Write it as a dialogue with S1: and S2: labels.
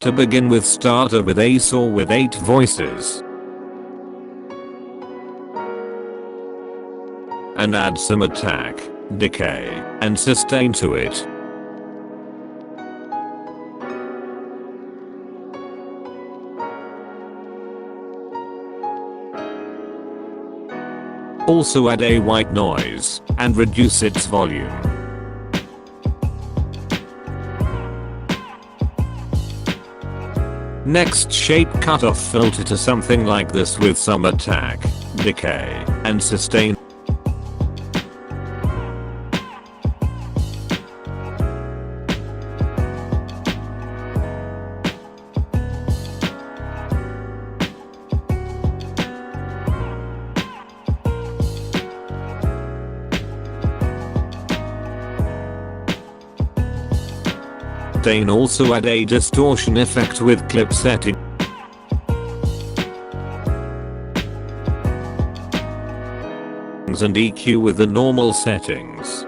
S1: To begin with, start with a saw with 8 voices. And add some attack, decay, and sustain to it. Also add a white noise, and reduce its volume. Next, shape cutoff filter to something like this with some attack, decay, and sustain. Then also add a distortion effect with clip setting. And EQ with the normal settings.